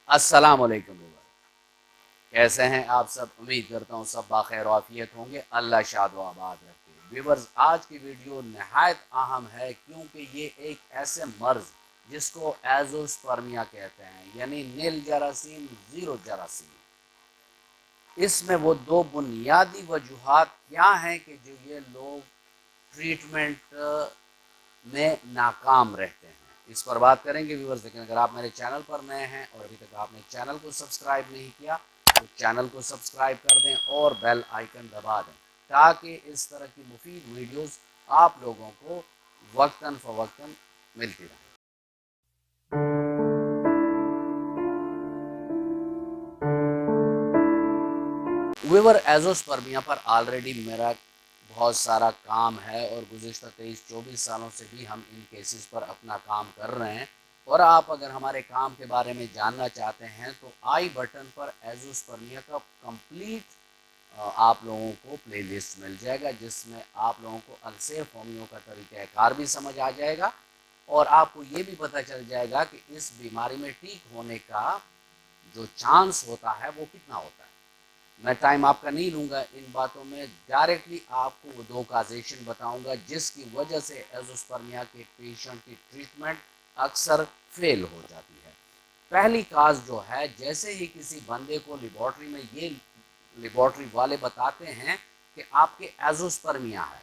अस्सलाम वालेकुम व्यूअर, कैसे हैं आप सब। उम्मीद करता हूँ सब बाखैर आफियत होंगे। अल्लाह शाद व आबाद रखे। व्यूअर्स, आज की वीडियो नहायत अहम है क्योंकि ये एक ऐसे मर्ज जिसको एजोस्पर्मिया कहते हैं, यानी नील जरासीम जीरो जरासीम। इसमें वो दो बुनियादी वजूहात क्या हैं कि जो ये लोग ट्रीटमेंट में नाकाम रहते हैं, इस पर बात करेंगे व्यूअर्स। लेकिन अगर आप मेरे चैनल पर नए हैं और अभी तक आपने चैनल को सब्सक्राइब नहीं किया तो चैनल को सब्सक्राइब कर दें और बेल आइकन दबा दें ताकि इस तरह की मुफीद वीडियोस आप लोगों को वक्तन फ़वक्तन मिलती रहें। व्यूअर, एजोस्पर्मिया पर ऑलरेडी मेरा बहुत सारा काम है और गुज़िश्ता 23-24 सालों से भी हम इन केसेस पर अपना काम कर रहे हैं। और आप अगर हमारे काम के बारे में जानना चाहते हैं तो आई बटन पर एजोस्पर्मिया का कंप्लीट आप लोगों को प्लेलिस्ट मिल जाएगा, जिसमें आप लोगों को अलसेफ होमियो का तरीक़ाकार भी समझ आ जाएगा और आपको ये भी पता चल जाएगा कि इस बीमारी में ठीक होने का जो चांस होता है वो कितना होता है। मैं टाइम आपका नहीं लूँगा इन बातों में, डायरेक्टली आपको वो दो काजेशन बताऊँगा जिसकी वजह से एजोस्पर्मिया के पेशेंट की ट्रीटमेंट अक्सर फेल हो जाती है। पहली काज जो है, जैसे ही किसी बंदे को लेबॉर्ट्री में ये लेबॉर्ट्री वाले बताते हैं कि आपके एजोस्पर्मिया है,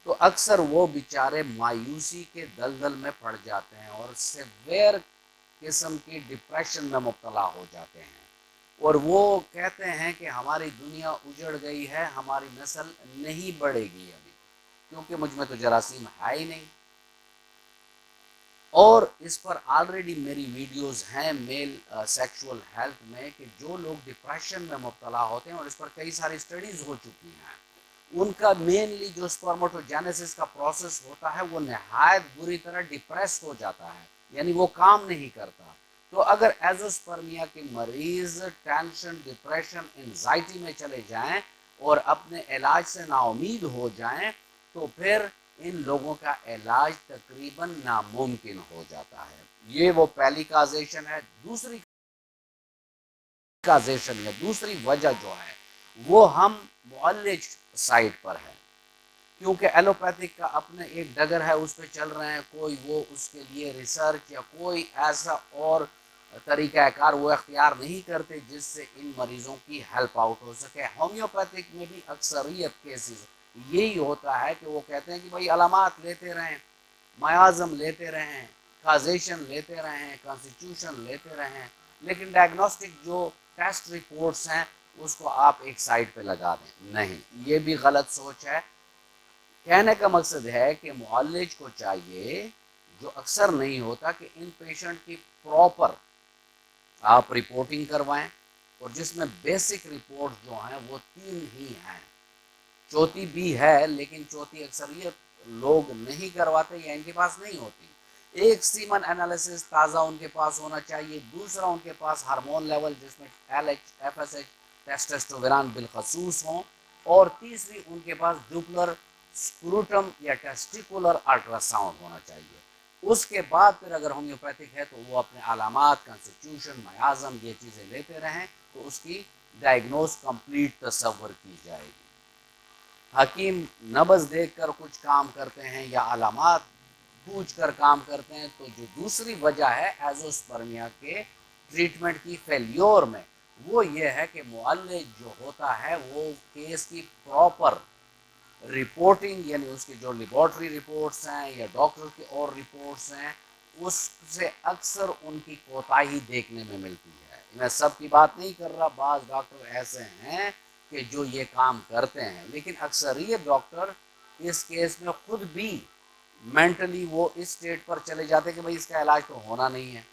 तो अक्सर वो बेचारे मायूसी के दलदल में पड़ जाते हैं और सिवियर किस्म की डिप्रेशन में मुब्तला हो जाते हैं और वो कहते हैं कि हमारी दुनिया उजड़ गई है, हमारी नस्ल नहीं बढ़ेगी अभी क्योंकि मुझ में तो जरासीम है ही नहीं। और इस पर ऑलरेडी मेरी वीडियोस हैं मेल सेक्सुअल हेल्थ में कि जो लोग डिप्रेशन में मुब्तला होते हैं, और इस पर कई सारी स्टडीज़ हो चुकी हैं, उनका मेनली जो स्पर्मेटोजेनेसिस का प्रोसेस होता है वो नहायत बुरी तरह डिप्रेस हो जाता है, यानी वो काम नहीं करता। तो अगर एजोस्पर्मिया के मरीज टेंशन, डिप्रेशन, एंजाइटी में चले जाएं और अपने इलाज से नाउमीद हो जाएं तो फिर इन लोगों का इलाज तकरीबन नामुमकिन हो जाता है। ये वो पहली काजेशन है। दूसरी काजेशन या दूसरी वजह जो है वो हम मुअल्लिज साइड पर है, क्योंकि एलोपैथिक का अपने एक डगर है, उस पर चल रहे हैं, कोई वो उसके लिए रिसर्च या कोई ऐसा और तरीक़ाकार वो अख्तियार नहीं करते जिससे इन मरीज़ों की हेल्प आउट हो सके। होम्योपैथिक में भी अक्सरियत केसेस यही होता है कि वो कहते हैं कि भाई अलामात लेते रहें, मायाज़म लेते रहें, काजेशन लेते रहें, कॉन्स्टिट्यूशन लेते रहें, लेकिन डायग्नोस्टिक जो टेस्ट रिपोर्ट्स हैं उसको आप एक साइड पे लगा दें। नहीं, ये भी गलत सोच है। कहने का मकसद है कि मुअल्लिज को चाहिए, जो अक्सर नहीं होता, कि इन पेशेंट की प्रॉपर आप रिपोर्टिंग करवाएं और जिसमें बेसिक रिपोर्ट जो हैं वो 3 ही हैं। चौथी भी है लेकिन चौथी अक्सरियत लोग नहीं करवाते या इनके पास नहीं होती। एक सीमन एनालिसिस ताज़ा उनके पास होना चाहिए, दूसरा उनके पास हार्मोन लेवल जिसमें LH, FSH, टेस्टोस्टेरोन बिलखसूस हों, और तीसरी उनके पास ड्यूपलर स्क्रूटम या टेस्टिकुलर अल्ट्रासाउंड होना चाहिए। उसके बाद फिर अगर होम्योपैथिक है तो वो अपने अलामात, कॉन्स्टिट्यूशन, मयाज़म, ये चीज़ें लेते रहें तो उसकी डायग्नोज कंप्लीट तस्वर की जाएगी। हकीम नब्ज़ देख कर कुछ काम करते हैं या अलामात पूछ कर काम करते हैं, तो जो दूसरी वजह है एजोस्पर्मिया के ट्रीटमेंट की फेल्योर में, वो ये है कि मुअल्लिज जो होता है वो केस की प्रॉपर रिपोर्टिंग, यानी उसकी जो लेबॉर्ट्री रिपोर्ट्स हैं या डॉक्टर की और रिपोर्ट्स हैं, उससे अक्सर उनकी कोताही देखने में मिलती है। मैं सब की बात नहीं कर रहा, बाज़ डॉक्टर ऐसे हैं कि जो ये काम करते हैं, लेकिन अक्सरियत डॉक्टर इस केस में खुद भी मेंटली वो इस स्टेट पर चले जाते हैं कि भाई इसका इलाज तो होना नहीं है।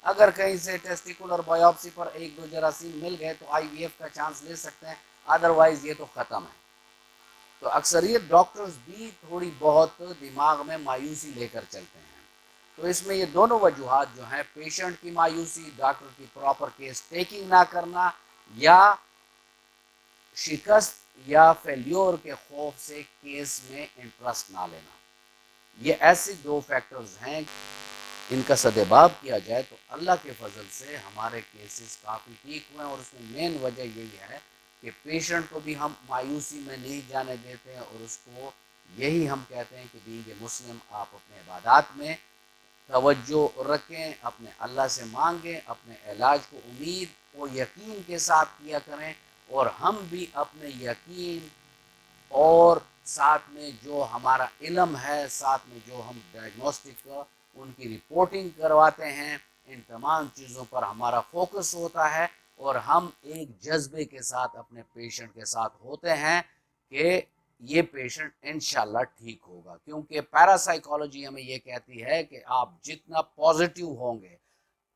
अगर कहीं से टेस्टिकुलर बायोप्सी पर 1-2 जरासीम मिल गए तो IVF का चांस ले सकते हैं, अदरवाइज ये तो ख़त्म है। तो अक्सरियत डॉक्टर्स भी थोड़ी बहुत दिमाग में मायूसी लेकर चलते हैं। तो इसमें ये दोनों वजूहात जो हैं, पेशेंट की मायूसी, डॉक्टर की प्रॉपर केस टेकिंग ना करना, या शिकस्त या फेल्योर के खौफ से केस में इंटरेस्ट ना लेना, ये ऐसे दो फैक्टर्स हैं ان کا سدباب کیا جائے تو اللہ کے فضل سے ہمارے کیسز کافی ٹھیک ہوئے ہیں، اور اس میں مین وجہ یہی ہے کہ پیشنٹ کو بھی ہم مایوسی میں نہیں جانے دیتے ہیں، اور اس کو یہی ہم کہتے ہیں کہ بینگ اے مسلم آپ اپنے عبادات میں توجہ رکھیں، اپنے اللہ سے مانگیں، اپنے علاج کو امید اور یقین کے ساتھ کیا کریں، اور ہم بھی اپنے یقین اور ساتھ میں جو ہمارا علم ہے، ساتھ میں جو ہم ڈائگنوسٹک کا ان کی رپورٹنگ کرواتے ہیں، ان تمام چیزوں پر ہمارا فوکس ہوتا ہے، اور ہم ایک جذبے کے ساتھ اپنے پیشنٹ کے ساتھ ہوتے ہیں کہ یہ پیشنٹ انشاءاللہ ٹھیک ہوگا، کیونکہ پیراسائیکالوجی ہمیں یہ کہتی ہے کہ آپ جتنا پازیٹیو ہوں گے،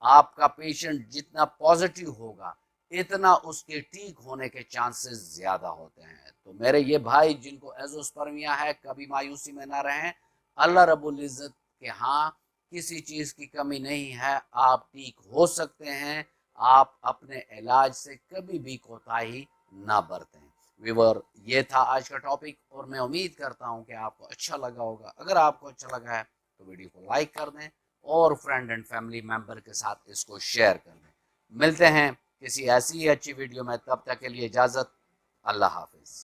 آپ کا پیشنٹ جتنا پازیٹیو ہوگا، اتنا اس کے ٹھیک ہونے کے چانسز زیادہ ہوتے ہیں۔ تو میرے یہ بھائی جن کو ایزوسپرمیا ہے، کبھی مایوسی میں نہ رہیں، اللہ رب العزت کے ہاں کسی چیز کی کمی نہیں ہے، آپ ٹھیک ہو سکتے ہیں، آپ اپنے علاج سے کبھی بھی کوتاہی نہ برتیں۔ ویور، یہ تھا آج کا ٹاپک، اور میں امید کرتا ہوں کہ آپ کو اچھا لگا ہوگا۔ اگر آپ کو اچھا لگا ہے تو ویڈیو کو لائک کر دیں، اور فرینڈ اینڈ فیملی ممبر کے ساتھ اس کو شیئر کر دیں۔ ملتے ہیں کسی ایسی ہی اچھی ویڈیو میں، تب تک کے لیے اجازت، اللہ حافظ۔